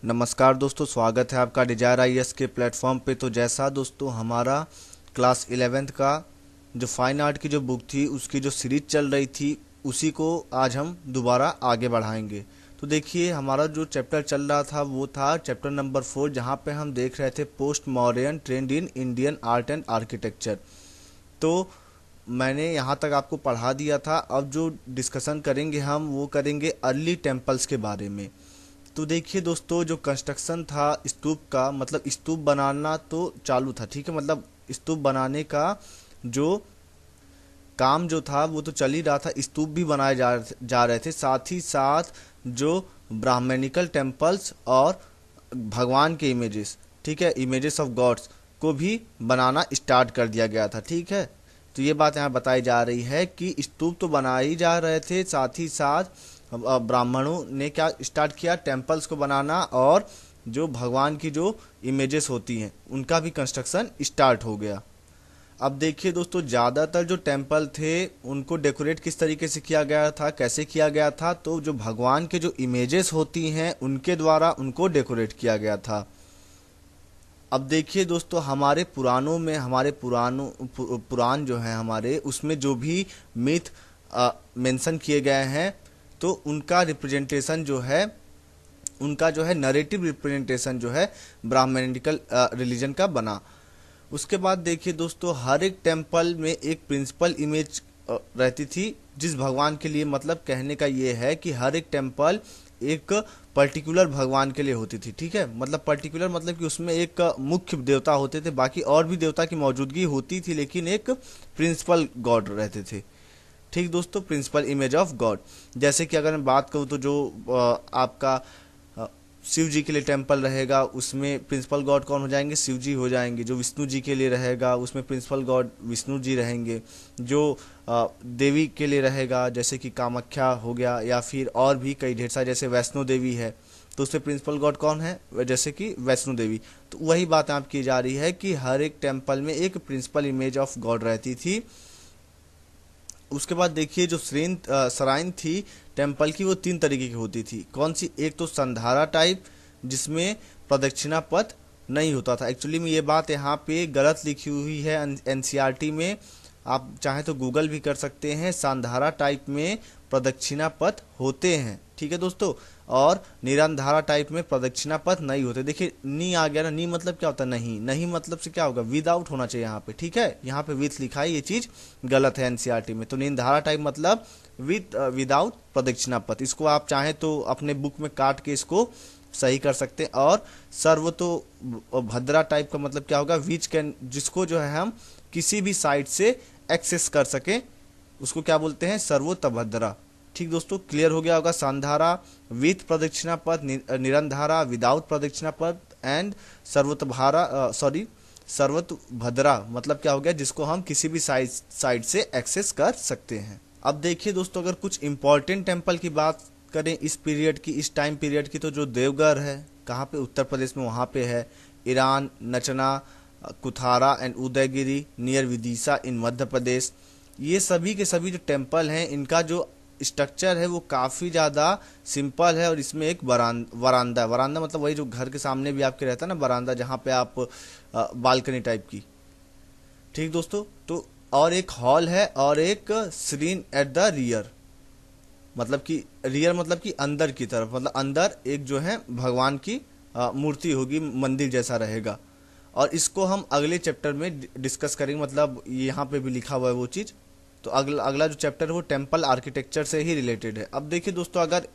नमस्कार दोस्तों, स्वागत है आपका डिजायर आईएएस के प्लेटफॉर्म पे। तो जैसा दोस्तों हमारा क्लास 11th का जो फाइन आर्ट की जो बुक थी उसकी जो सीरीज चल रही थी उसी को आज हम दोबारा आगे बढ़ाएंगे। तो देखिए हमारा जो चैप्टर चल रहा था वो था चैप्टर नंबर 4, जहाँ पे हम देख रहे थे post modern trend in Indian art and architecture. तो मैंने यहाँ तक आपको पढ़ा दिया था। अब जो डिस्कशन करेंगे हम वो करेंगे अर्ली टेम्पल्स के बारे में। तो देखिए दोस्तों, जो कंस्ट्रक्शन था स्तूप का, मतलब स्तूप बनाना तो चालू था, ठीक है। मतलब स्तूप बनाने का जो काम जो था वो तो चल ही रहा था, स्तूप भी बनाए जा रहे थे। साथ ही साथ जो ब्राह्मणिकल टेम्पल्स और भगवान के इमेजेस, ठीक है, इमेजेस ऑफ गॉड्स को भी बनाना स्टार्ट कर दिया गया था, ठीक है। तो ये बात यहाँ बताई जा रही है कि स्तूप तो बना ही जा रहे थे, साथ ही साथ ब्राह्मणों ने क्या स्टार्ट किया, टेम्पल्स को बनाना, और जो भगवान की जो इमेजेस होती हैं उनका भी कंस्ट्रक्शन स्टार्ट हो गया। अब देखिए दोस्तों, ज़्यादातर जो टेम्पल थे उनको डेकोरेट किस तरीके से किया गया था, कैसे किया गया था, तो जो भगवान के जो इमेजेस होती हैं उनके द्वारा उनको डेकोरेट किया गया था। अब देखिए दोस्तों, हमारे पुराणों में, हमारे पुराण जो है हमारे, उसमें जो भी मिथ मेंशन किए गए हैं तो उनका रिप्रेजेंटेशन जो है, उनका जो है नरेटिव रिप्रेजेंटेशन जो है ब्राह्मणिकल रिलीजन का बना। उसके बाद देखिए दोस्तों, हर एक टेम्पल में एक प्रिंसिपल इमेज रहती थी जिस भगवान के लिए, मतलब कहने का ये है कि हर एक टेम्पल एक पर्टिकुलर भगवान के लिए होती थी, ठीक है। मतलब पर्टिकुलर मतलब कि उसमें एक मुख्य देवता होते थे, बाकी और भी देवता की मौजूदगी होती थी, लेकिन एक प्रिंसिपल गॉड रहते थे, ठीक दोस्तों, प्रिंसिपल इमेज ऑफ गॉड। जैसे कि अगर मैं बात करूँ तो जो आपका शिव जी के लिए टेम्पल रहेगा उसमें प्रिंसिपल गॉड कौन हो जाएंगे, शिव जी हो जाएंगे। जो विष्णु जी के लिए रहेगा उसमें प्रिंसिपल गॉड विष्णु जी रहेंगे। जो देवी के लिए रहेगा जैसे कि कामाख्या हो गया, या फिर और भी कई ढेर सारे, जैसे वैष्णो देवी है तो उसमें प्रिंसिपल गॉड कौन है, जैसे कि वैष्णो देवी। तो वही बात यहाँ की जा रही है कि हर एक टेम्पल में एक प्रिंसिपल इमेज ऑफ गॉड रहती थी। उसके बाद देखिए जो सराइन थी टेम्पल की, वो 3 तरीके की होती थी। कौन सी, एक तो संधारा टाइप जिसमें प्रदक्षिणा पथ नहीं होता था। एक्चुअली में ये बात यहाँ पे गलत लिखी हुई है एनसीईआरटी में, आप चाहे तो गूगल भी कर सकते हैं। संधारा टाइप में प्रदक्षिणा पथ होते हैं, ठीक है दोस्तों, और निरंधारा टाइप में प्रदक्षिणा पथ नहीं होते। देखिए नी आ गया ना, नी मतलब क्या होता है, नहीं। नहीं मतलब से क्या होगा, विदाउट होना चाहिए यहाँ पे, ठीक है। यहाँ पे विथ लिखा है, ये चीज गलत है एनसीईआरटी में। तो निरंधारा टाइप मतलब विदाउट प्रदक्षिणा पथ। इसको आप चाहे तो अपने बुक में काट के इसको सही कर सकते हैं। और सर्व तो भद्रा टाइप का मतलब क्या होगा, विच कैन, जिसको जो है हम किसी भी साइड से एक्सेस कर सके उसको क्या बोलते हैं, सर्वोतभद्रा। ठीक दोस्तों, क्लियर हो गया होगा। संधारा विथ प्रदक्षिणा पथ, निरंधारा विदाउट प्रदक्षिणा पथ, एंड सर्वतभद्रा मतलब क्या हो गया, जिसको हम किसी भी साइड से एक्सेस कर सकते हैं। अब देखिए दोस्तों, अगर कुछ इंपॉर्टेंट टेम्पल की बात करें इस पीरियड की, इस टाइम पीरियड की, तो जो देवगढ़ है कहाँ पे, उत्तर प्रदेश में, वहाँ पे है। Eran, Nachna, Kuthara and Udayagiri near Vidisha in Madhya Pradesh. ये सभी के सभी जो टेम्पल हैं इनका जो स्ट्रक्चर है वो काफ़ी ज़्यादा सिंपल है, और इसमें एक वरांदा मतलब वही जो घर के सामने भी आपके रहता है ना वरांदा, जहाँ पे आप बालकनी टाइप की, ठीक दोस्तों। तो और एक हॉल है और एक सीरीन एट द रियर, मतलब कि रियर मतलब कि अंदर की तरफ, मतलब अंदर एक जो है भगवान की मूर्ति होगी, मंदिर जैसा रहेगा। और इसको हम अगले चैप्टर में डिस्कस करेंगे, मतलब यहाँ पे भी लिखा हुआ है वो चीज़। तो अगला जो चैप्टर है वो टेम्पल आर्किटेक्चर से ही रिलेटेड है। अब देखिए दोस्तों, अगर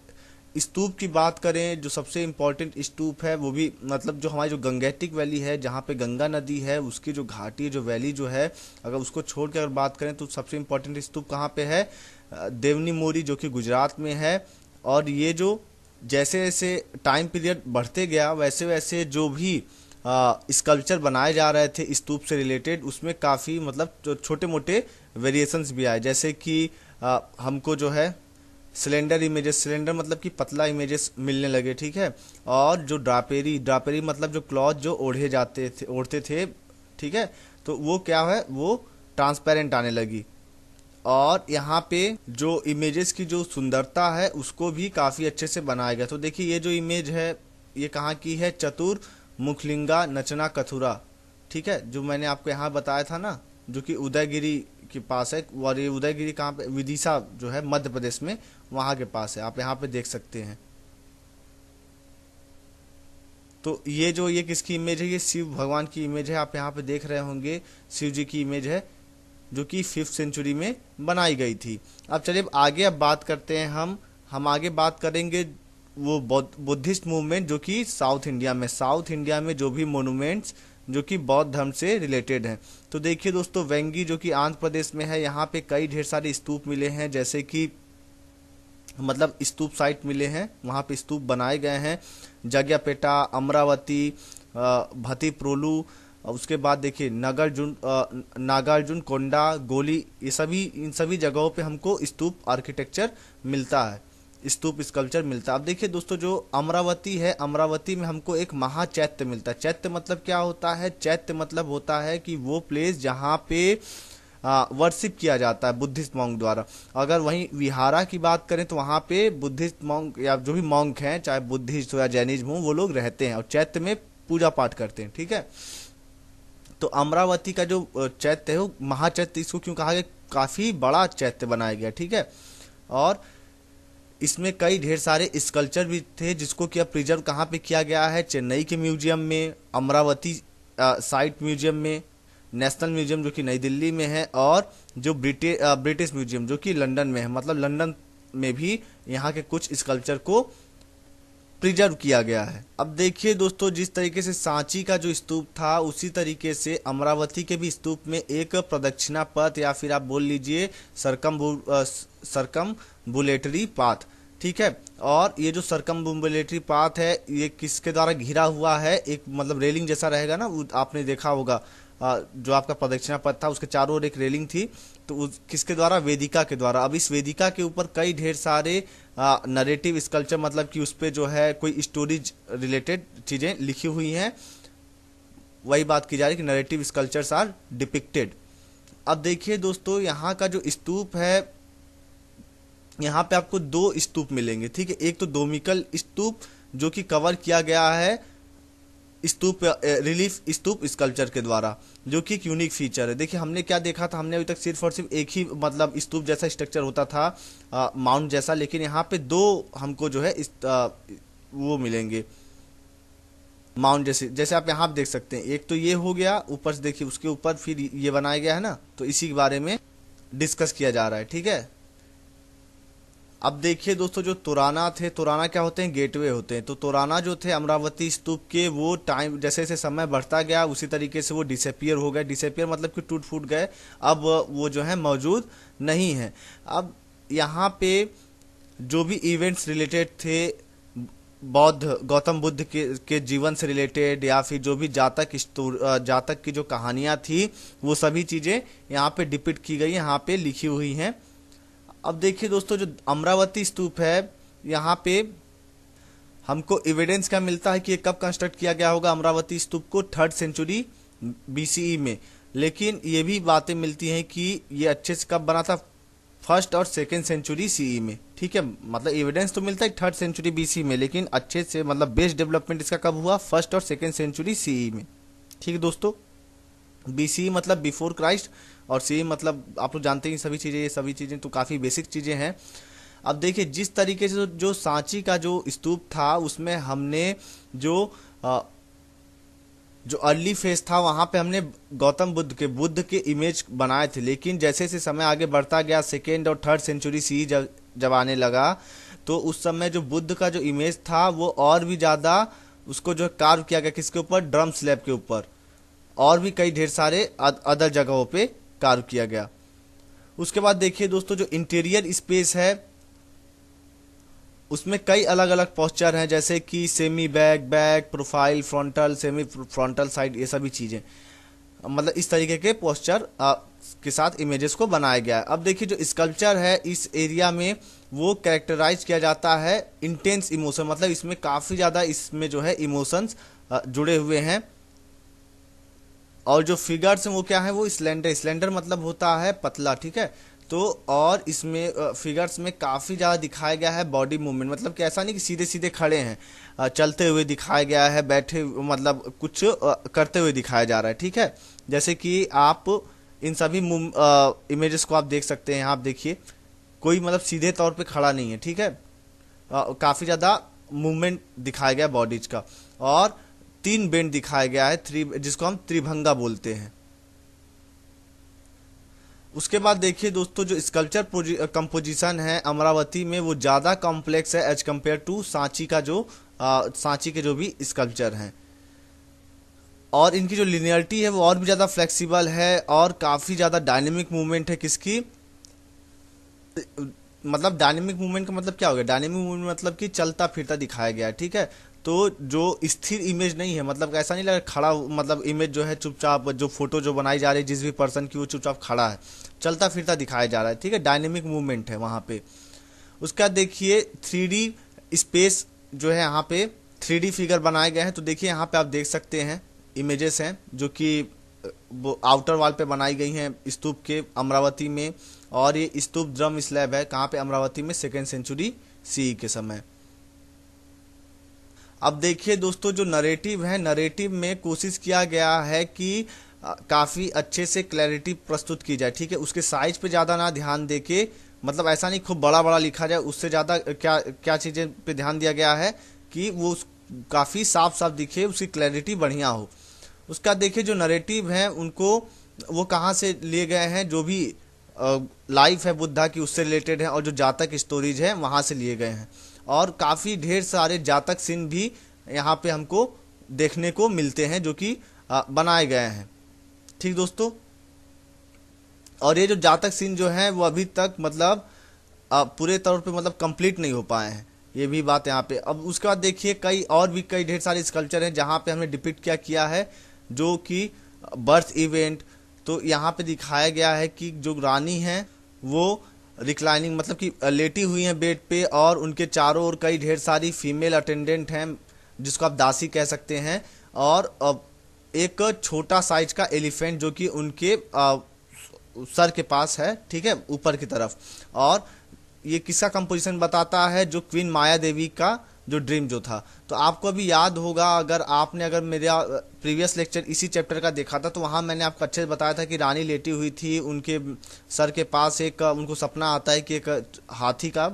स्तूप की बात करें, जो सबसे इम्पोर्टेंट स्तूप है वो भी, मतलब जो हमारी जो गंगेटिक वैली है जहाँ पे गंगा नदी है उसकी जो घाटी, जो वैली जो है, अगर उसको छोड़ के अगर बात करें तो सबसे इम्पोर्टेंट स्तूप कहाँ पे है, देवनी मोरी, जो कि गुजरात में है। और ये जो जैसे जैसे टाइम पीरियड बढ़ते गया वैसे वैसे जो भी स्कल्पचर बनाए जा रहे थे स्तूप से रिलेटेड, उसमें काफ़ी मतलब छोटे मोटे वेरिएशंस भी आए। जैसे कि हमको जो है सिलेंडर इमेजेस, सिलेंडर मतलब कि पतला इमेजेस मिलने लगे, ठीक है। और जो ड्रापेरी मतलब जो क्लॉथ जो ओढ़ते थे, ठीक है, तो वो क्या है, वो ट्रांसपेरेंट आने लगी। और यहाँ पे जो इमेजेस की जो सुंदरता है उसको भी काफ़ी अच्छे से बनाया गया। तो देखिए ये जो इमेज है ये कहाँ की है, चतुर मुखलिंगा नचना कथुरा, ठीक है, जो मैंने आपको यहाँ बताया था ना, जो कि उदयगिरी के पास है। और ये उदयगिरी कहाँ पे, विदिशा जो है मध्य प्रदेश में, वहाँ के पास है, आप यहाँ पे देख सकते हैं। तो ये जो ये किसकी इमेज है, ये शिव भगवान की इमेज है, आप यहाँ पे देख रहे होंगे, शिव जी की इमेज है, जो कि 5th सेंचुरी में बनाई गई थी। अब चलिए आगे अब बात करते हैं हम आगे बात करेंगे वो बुद्धिस्ट मूवमेंट जो कि साउथ इंडिया में जो भी मोनूमेंट्स जो कि बौद्ध धर्म से रिलेटेड हैं। तो देखिए दोस्तों, वेंगी जो कि आंध्र प्रदेश में है, यहाँ पे कई ढेर सारे स्तूप मिले हैं, जैसे कि मतलब स्तूप साइट मिले हैं, वहाँ पे स्तूप बनाए गए हैं, जग्यापेटा, अमरावती, भतीप्रोलू, उसके बाद देखिए नागार्जुन कोंडा, गोली, ये सभी, इन सभी जगहों पे हमको स्तूप आर्किटेक्चर मिलता है, स्तूप स्कल्पचर मिलता है। अब देखिए दोस्तों, जो अमरावती है, अमरावती में हमको एक महाचैत्य मिलता है। चैत्य मतलब क्या होता है, चैत्य मतलब होता है कि वो प्लेस जहाँ पे वर्शिप किया जाता है बुद्धिस्ट मॉन्क द्वारा। अगर वहीं विहारा की बात करें तो वहाँ पे बुद्धिस्ट मॉन्क या जो भी मॉन्क हैं, चाहे बुद्धिस्ट हो या जैनिज्म हो, वो लोग रहते हैं और चैत्य में पूजा पाठ करते हैं, ठीक है। तो अमरावती का जो चैत्य है वो महाचैत्य इसको क्यों कहा गया, काफी बड़ा चैत्य बनाया गया, ठीक है। और इसमें कई ढेर सारे स्कल्पचर भी थे, जिसको कि अब प्रिजर्व कहाँ पे किया गया है, चेन्नई के म्यूजियम में, अमरावती साइट म्यूजियम में, नेशनल म्यूजियम जो कि नई दिल्ली में है, और जो ब्रिटिश म्यूजियम जो कि लंदन में है। मतलब लंदन में भी यहाँ के कुछ स्कल्पचर को प्रिजर्व किया गया है। अब देखिए दोस्तों, जिस तरीके से सांची का जो स्तूप था, उसी तरीके से अमरावती के भी स्तूप में एक प्रदक्षिणा पथ या फिर आप बोल लीजिए सरकमबुलेटरी पाथ, ठीक है। और ये जो सरकमबुलेटरी पाथ है, ये किसके द्वारा घिरा हुआ है, एक मतलब रेलिंग जैसा रहेगा ना, आपने देखा होगा, जो आपका प्रदक्षिणा पथ था उसके चारों ओर एक रेलिंग थी, तो किसके द्वारा, वेदिका के द्वारा। अब इस वेदिका के ऊपर कई ढेर सारे नरेटिव स्कल्पचर, मतलब कि उस पर जो है कोई स्टोरीज रिलेटेड चीजें लिखी हुई हैं, वही बात की जा रही है कि नरेटिव स्कल्पचर्स आर डिपिक्टेड। अब देखिए दोस्तों, यहाँ का जो स्तूप है, यहाँ पे आपको 2 स्तूप मिलेंगे, ठीक है। एक तो डोमिकल स्तूप जो कि कवर किया गया है स्तूप रिलीफ स्तूप स्कल्पचर के द्वारा, जो कि एक यूनिक फीचर है। देखिए हमने क्या देखा था, हमने अभी तक सिर्फ और सिर्फ एक ही मतलब स्तूप जैसा स्ट्रक्चर होता था, माउंट जैसा, लेकिन यहाँ पे 2 हमको जो है वो मिलेंगे माउंट जैसे, जैसे आप यहाँ देख सकते हैं। एक तो ये हो गया ऊपर से, देखिए उसके ऊपर फिर ये बनाया गया है ना, तो इसी के बारे में डिस्कस किया जा रहा है, ठीक है। अब देखिए दोस्तों, जो तोराना थे, तोराना क्या होते हैं, गेटवे होते हैं। तो तोराना जो थे अमरावती स्तूप के, वो टाइम जैसे जैसे समय बढ़ता गया उसी तरीके से वो डिसअपियर हो गए। डिसअपियर मतलब कि टूट फूट गए, अब वो जो है मौजूद नहीं है। अब यहाँ पे जो भी इवेंट्स रिलेटेड थे गौतम बुद्ध के जीवन से रिलेटेड, या फिर जो भी जातक की जो कहानियाँ थी, वो सभी चीज़ें यहाँ पे डिपिक्ट की गई, यहाँ पे लिखी हुई हैं। अब देखिए दोस्तों, जो अमरावती स्तूप है, यहाँ पे हमको एविडेंस क्या मिलता है कि ये कब कंस्ट्रक्ट किया गया होगा, अमरावती स्तूप को 3rd सेंचुरी BCE में। लेकिन ये भी बातें मिलती हैं कि ये अच्छे से कब बना था, 1st और 2nd सेंचुरी CE में, ठीक है। मतलब एविडेंस तो मिलता है 3rd सेंचुरी BCE में, लेकिन अच्छे से मतलब बेस डेवलपमेंट इसका कब हुआ, 1st और 2nd सेंचुरी CE में, ठीक है दोस्तों। BCE मतलब बिफोर क्राइस्ट, और CE मतलब आप लोग जानते हैं सभी चीज़ें, ये सभी चीज़ें तो काफ़ी बेसिक चीज़ें हैं। अब देखिए जिस तरीके से जो सांची का जो स्तूप था, उसमें हमने जो अर्ली फेज था, वहाँ पे हमने गौतम बुद्ध के इमेज बनाए थे। लेकिन जैसे जैसे समय आगे बढ़ता गया, 2nd और 3rd सेंचुरी CE जब आने लगा, तो उस समय जो बुद्ध का जो इमेज था वो और भी ज़्यादा उसको जो कार्व किया गया, किसके ऊपर, ड्रम स्लैब के ऊपर, और भी कई ढेर सारे अदर जगहों पे कार्व किया गया। उसके बाद देखिए दोस्तों, जो इंटीरियर स्पेस है उसमें कई अलग अलग पोस्चर हैं, जैसे कि semi back profile, frontal, semi frontal side, ये सभी चीजें, मतलब इस तरीके के पोस्चर के साथ इमेजेस को बनाया गया है। अब देखिए जो स्कल्पचर है इस एरिया में, वो कैरेक्टराइज किया जाता है इंटेंस इमोशन, मतलब इसमें काफी ज्यादा इसमें जो है इमोशंस जुड़े हुए हैं। और जो फिगर्स हैं वो क्या है, वो स्लेंडर मतलब होता है पतला, ठीक है। तो और इसमें फिगर्स में काफ़ी ज़्यादा दिखाया गया है बॉडी मूवमेंट, मतलब कि ऐसा नहीं कि सीधे सीधे खड़े हैं, चलते हुए दिखाया गया है, बैठे मतलब कुछ करते हुए दिखाया जा रहा है। ठीक है, जैसे कि आप इन सभी इमेजेस को आप देख सकते हैं। आप देखिए कोई मतलब सीधे तौर पे खड़ा नहीं है। ठीक है, काफ़ी ज़्यादा मूवमेंट दिखाया गया बॉडीज का, और 3 बेंड दिखाया गया है, जिसको हम त्रिभंगा बोलते हैं। उसके बाद देखिए दोस्तों, जो स्कल्पचर कंपोजिशन है अमरावती में वो ज़्यादा कॉम्प्लेक्स है एज कम्पेयर टू सांची का, जो सांची के जो भी स्कल्पचर हैं, और इनकी जो लिनियरिटी है वो और भी ज़्यादा फ्लेक्सिबल है, और काफ़ी ज़्यादा डायनेमिक मूवमेंट है। किसकी मतलब डायनेमिक मूवमेंट का मतलब क्या हो गया? डायनेमिक मूवमेंट मतलब कि चलता फिरता दिखाया गया है। ठीक है, तो जो स्थिर इमेज नहीं है, मतलब ऐसा नहीं लगा खड़ा, मतलब इमेज जो है चुपचाप, जो फोटो जो बनाई जा रही है जिस भी पर्सन की, वो चुपचाप खड़ा है, चलता फिरता दिखाया जा रहा है। ठीक है, डायनेमिक मूवमेंट है वहाँ पे। उसका देखिए 3D स्पेस जो है, यहाँ पे 3D फिगर बनाए गए हैं। तो देखिए यहाँ पे आप देख सकते हैं इमेजेस हैं जो कि वो आउटर वॉल पे बनाई गई हैं स्तूप के अमरावती में, और ये स्तूप ड्रम स्लैब है कहाँ पे? अमरावती में 2nd सेंचुरी CE के समय। अब देखिए दोस्तों, जो नरेटिव है, नरेटिव में कोशिश किया गया है कि काफ़ी अच्छे से क्लैरिटी प्रस्तुत की जाए। ठीक है, उसके साइज पे ज़्यादा ना ध्यान दे के, मतलब ऐसा नहीं खूब बड़ा बड़ा लिखा जाए, उससे ज़्यादा क्या क्या चीज़ें पे ध्यान दिया गया है कि वो काफ़ी साफ साफ दिखे, उसकी क्लैरिटी बढ़िया हो। उसका देखिए जो नरेटिव हैं उनको वो कहाँ से लिए गए हैं, जो भी लाइफ है बुद्धा की उससे रिलेटेड है, और जो जातक स्टोरीज है वहाँ से लिए गए हैं, और काफ़ी ढेर सारे जातक सीन भी यहाँ पे हमको देखने को मिलते हैं जो कि बनाए गए हैं। ठीक दोस्तों, और ये जो जातक सीन जो है वो अभी तक मतलब पूरे तौर पे मतलब कंप्लीट नहीं हो पाए हैं, ये भी बात यहाँ पे। अब उसके बाद देखिए कई ढेर सारे स्कल्पचर हैं जहाँ पे हमने डिपिक्ट क्या किया है, जो कि बर्थ इवेंट। तो यहाँ पे दिखाया गया है कि जो रानी है वो रिक्लाइनिंग मतलब कि लेटी हुई हैं बेड पे, और उनके चारों ओर कई ढेर सारी फीमेल अटेंडेंट हैं जिसको आप दासी कह सकते हैं, और एक छोटा साइज का एलिफेंट जो कि उनके सर के पास है। ठीक है, ऊपर की तरफ। और ये किसका कंपोजिशन बताता है? जो क्वीन माया देवी का जो ड्रीम जो था। तो आपको अभी याद होगा, अगर मेरा प्रीवियस लेक्चर इसी चैप्टर का देखा था, तो वहाँ मैंने आपको अच्छे से बताया था कि रानी लेटी हुई थी, उनके सर के पास उनको सपना आता है कि एक हाथी का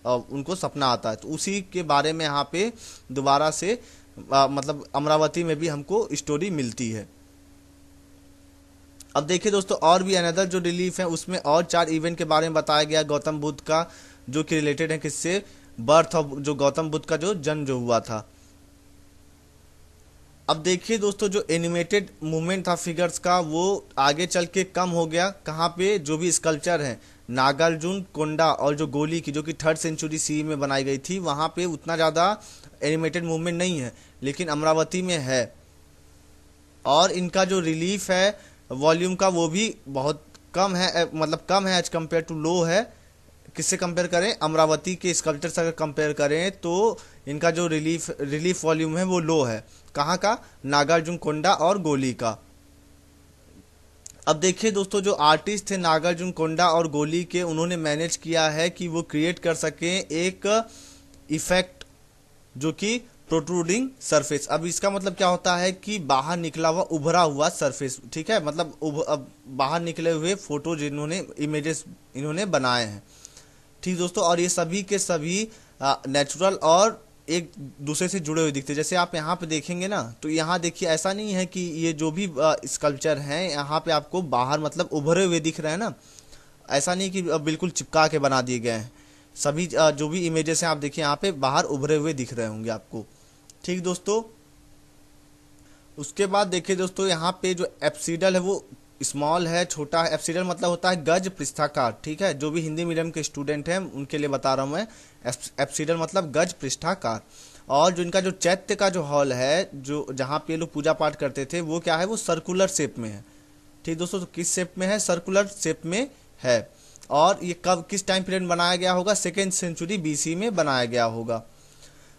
उनको सपना आता है। तो उसी के बारे में यहाँ पे दोबारा से मतलब अमरावती में भी हमको स्टोरी मिलती है। अब देखिए दोस्तों, और भी अनदर जो रिलीफ है उसमें और 4 इवेंट के बारे में बताया गया गौतम बुद्ध का, जो कि रिलेटेड है किससे? बर्थ ऑफ जो गौतम बुद्ध का जो जन्म जो हुआ था। अब देखिए दोस्तों, जो एनिमेटेड मूवमेंट था फिगर्स का वो आगे चल के कम हो गया। कहाँ पे? जो भी स्कल्पचर है नागार्जुन कोंडा और जो गोली की, जो कि 3rd सेंचुरी CE में बनाई गई थी, वहाँ पे उतना ज़्यादा एनिमेटेड मूवमेंट नहीं है, लेकिन अमरावती में है। और इनका जो रिलीफ है वॉल्यूम का वो भी बहुत कम है, मतलब कम है एज कम्पेयर टू लो है। किससे कंपेयर करें? अमरावती के स्कल्पचर से अगर कंपेयर करें तो इनका जो रिलीफ वॉल्यूम है वो लो है। कहाँ का? नागार्जुन कोंडा और गोली का। अब देखिए दोस्तों, जो आर्टिस्ट थे नागार्जुन कोंडा और गोली के, उन्होंने मैनेज किया है कि वो क्रिएट कर सकें एक इफेक्ट जो कि प्रोट्रूडिंग सरफेस। अब इसका मतलब क्या होता है कि बाहर निकला हुआ उभरा हुआ सरफेस। ठीक है, मतलब अब बाहर निकले हुए फोटो जिन्होंने इमेजेस इन्होंने बनाए हैं। ठीक दोस्तों, और ये सभी के सभी नेचुरल और एक दूसरे से जुड़े हुए दिखते हैं। जैसे आप यहाँ पे देखेंगे ना, तो यहाँ देखिए ऐसा नहीं है कि ये जो भी स्कल्पचर हैं यहाँ पे आपको बाहर मतलब उभरे हुए दिख रहे हैं ना, ऐसा नहीं कि बिल्कुल चिपका के बना दिए गए हैं। सभी जो भी इमेजेस हैं आप देखिए यहाँ पे बाहर उभरे हुए दिख रहे होंगे आपको। ठीक दोस्तों, उसके बाद देखिए दोस्तों, यहाँ पे जो एप्सिडल है वो स्मॉल है, छोटा है। एप्सिडल मतलब होता है गज पृष्ठाकार। ठीक है, जो भी हिंदी मीडियम के स्टूडेंट हैं उनके लिए बता रहा हूँ मैं, एप्सिडल मतलब गज पृष्ठाकार। और जो इनका जो चैत्य का जो हॉल है, जो जहाँ पे लोग पूजा पाठ करते थे, वो क्या है? वो सर्कुलर शेप में है। ठीक दोस्तों, तो किस शेप में है? सर्कुलर शेप में है। और ये कब किस टाइम पीरियड बनाया गया होगा? 2nd सेंचुरी BC में बनाया गया होगा।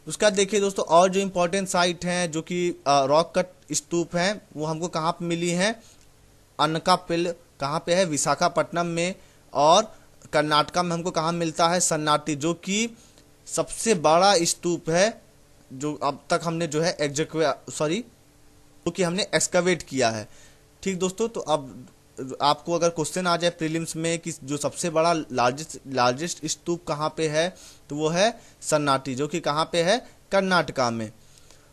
उसका देखिए दोस्तों, और जो इम्पोर्टेंट साइट हैं जो कि रॉक कट स्तूप हैं, वो हमको कहाँ पे मिली हैं? अनकापिल कहाँ पे है? विशाखापट्टनम में। और कर्नाटका में हमको कहाँ मिलता है, सन्नाटी, जो कि सबसे बड़ा स्तूप है जो अब तक हमने जो है जो कि हमने एक्सकवेट किया है। ठीक दोस्तों, तो अब आपको अगर क्वेश्चन आ जाए प्रीलिम्स में कि जो सबसे बड़ा लार्जेस्ट स्तूप कहाँ पे है, तो वो है सन्नाटी, जो कि कहाँ पे है, कर्नाटका में।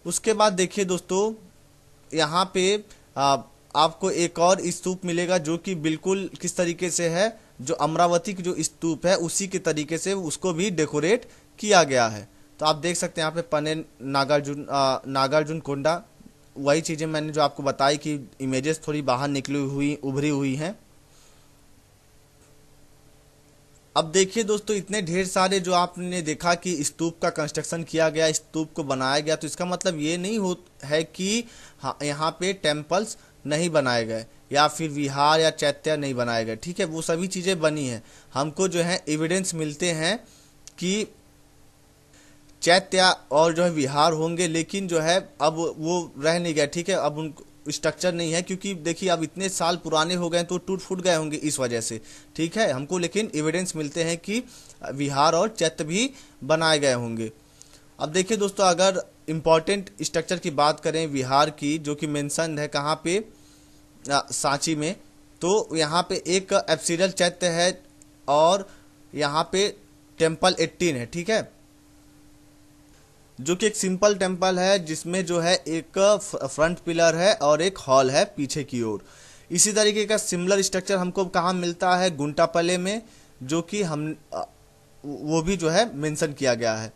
उसके बाद देखिए दोस्तों, यहाँ पे आपको एक और स्तूप मिलेगा जो कि बिल्कुल किस तरीके से है, जो अमरावती की जो स्तूप है उसी के तरीके से उसको भी डेकोरेट किया गया है। तो आप देख सकते हैं यहाँ पे पने नागार्जुन कोंडा, वही चीज़ें मैंने जो आपको बताई कि इमेजेस थोड़ी बाहर निकली हुई उभरी हुई हैं। अब देखिए दोस्तों, इतने ढेर सारे जो आपने देखा कि स्तूप का कंस्ट्रक्शन किया गया, स्तूप को बनाया गया, तो इसका मतलब ये नहीं हो है कि हाँ यहाँ पे टेम्पल्स नहीं बनाए गए या फिर विहार या चैत्य नहीं बनाए गए। ठीक है, वो सभी चीज़ें बनी हैं। हमको जो है एविडेंस मिलते हैं कि चैत्य और जो है विहार होंगे, लेकिन जो है अब वो रह नहीं गए। ठीक है, अब उन स्ट्रक्चर नहीं है, क्योंकि देखिए अब इतने साल पुराने हो गए तो टूट फूट गए होंगे इस वजह से। ठीक है, हमको लेकिन एविडेंस मिलते हैं कि विहार और चैत्य भी बनाए गए होंगे। अब देखिए दोस्तों, अगर इम्पोर्टेंट स्ट्रक्चर की बात करें विहार की, जो कि मेंशन है कहाँ पे, सांची में, तो यहाँ पे एक एप्सिडल चैत्य है और यहाँ पे टेम्पल 18 है। ठीक है, जो कि एक सिंपल टेम्पल है जिसमें जो है एक फ्रंट पिलर है और एक हॉल है पीछे की ओर। इसी तरीके का सिमिलर स्ट्रक्चर हमको कहाँ मिलता है, गुंटापल्ले में, जो कि हम वो भी जो है मेंशन किया गया है।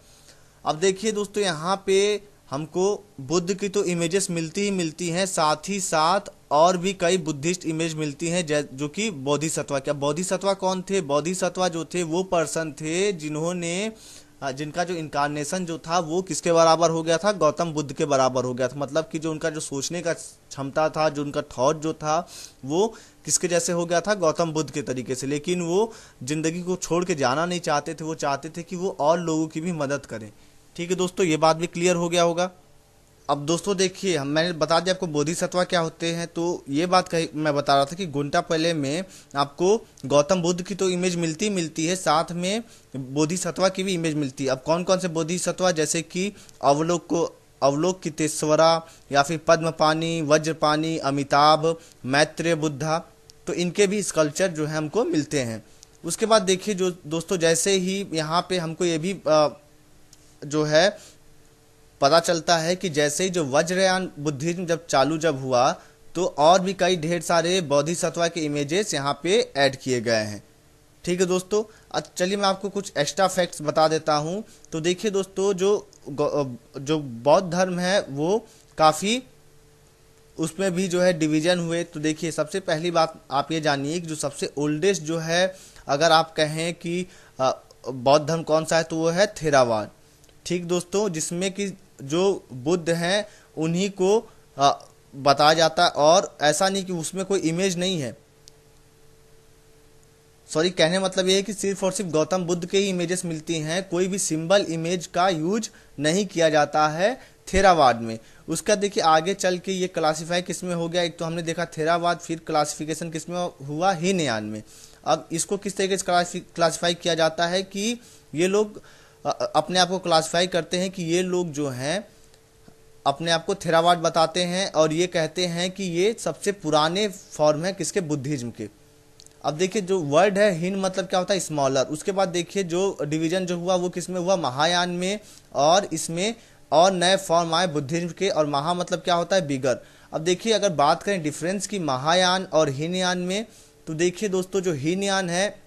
अब देखिए दोस्तों, यहाँ पे हमको बुद्ध की तो इमेजेस मिलती ही मिलती हैं, साथ ही साथ और भी कई बुद्धिस्ट इमेज मिलती हैं, जो कि बोधिसत्वा। क्या बोधिसत्वा कौन थे? बोधिसत्वा जो थे वो पर्सन थे जिनका जो इनकारनेशन जो था वो किसके बराबर हो गया था, गौतम बुद्ध के बराबर हो गया था। मतलब कि जो उनका जो सोचने का क्षमता था, जो उनका थॉट जो था, वो किसके जैसे हो गया था, गौतम बुद्ध के तरीके से। लेकिन वो जिंदगी को छोड़ के जाना नहीं चाहते थे, वो चाहते थे कि वो और लोगों की भी मदद करें। ठीक है दोस्तों, ये बात भी क्लियर हो गया होगा। अब दोस्तों देखिए, मैंने बता दिया आपको बोधिसत्वा क्या होते हैं, तो ये बात मैं बता रहा था कि गुंटापल्ले में आपको गौतम बुद्ध की तो इमेज मिलती है, साथ में बोधिसत्वा की भी इमेज मिलती है। अब कौन कौन से बोधिसत्वा, जैसे कि अवलोकितेश्वरा या फिर पद्मपानी, वज्रपानी, अमिताभ, मैत्रेय बुद्धा, तो इनके भी स्कल्पचर जो है हमको मिलते हैं। उसके बाद देखिए जो दोस्तों, जैसे ही यहाँ पे हमको ये भी जो है पता चलता है कि जैसे ही जो वज्रयान बुद्धिज्म जब हुआ, तो और भी कई ढेर सारे बोधिसत्वा के इमेजेस यहाँ पे ऐड किए गए हैं। ठीक है दोस्तों, चलिए मैं आपको कुछ एक्स्ट्रा फैक्ट्स बता देता हूँ। तो देखिए दोस्तों, जो बौद्ध धर्म है वो काफ़ी, उसमें भी जो है डिवीजन हुए। तो देखिए, सबसे पहली बात आप ये जानिए कि जो सबसे ओल्डेस्ट जो है, अगर आप कहें कि बौद्ध धर्म कौन सा है, तो वो है थेरावाद। ठीक दोस्तों, जिसमें कि जो बुद्ध हैं उन्हीं को बताया जाता है, और ऐसा नहीं कि उसमें कोई इमेज नहीं है। सॉरी, कहने मतलब ये है कि सिर्फ और सिर्फ गौतम बुद्ध के ही इमेजेस मिलती हैं, कोई भी सिंबल इमेज का यूज नहीं किया जाता है थेरावाद में। उसका देखिए आगे चल के ये क्लासीफाई किस में हो गया, एक तो हमने देखा थेरावाद, फिर क्लासिफिकेशन किस में हुआ, हीनयान में। अब इसको किस तरीके से क्लासीफाई किया जाता है कि ये लोग अपने आप को क्लासिफाई करते हैं कि ये लोग जो हैं अपने आप को थेरावाद बताते हैं, और ये कहते हैं कि ये सबसे पुराने फॉर्म है किसके, बुद्धिज्म के। अब देखिए, जो वर्ड है हिन मतलब क्या होता है, स्मॉलर। उसके बाद देखिए जो डिवीजन जो हुआ वो किस में हुआ, महायान में, और इसमें और नए फॉर्म आए बुद्धिज्म के, और महा मतलब क्या होता है, बिगर। अब देखिए, अगर बात करें डिफरेंस की महायान और हीनयान में, तो देखिए दोस्तों, जो हीनयान है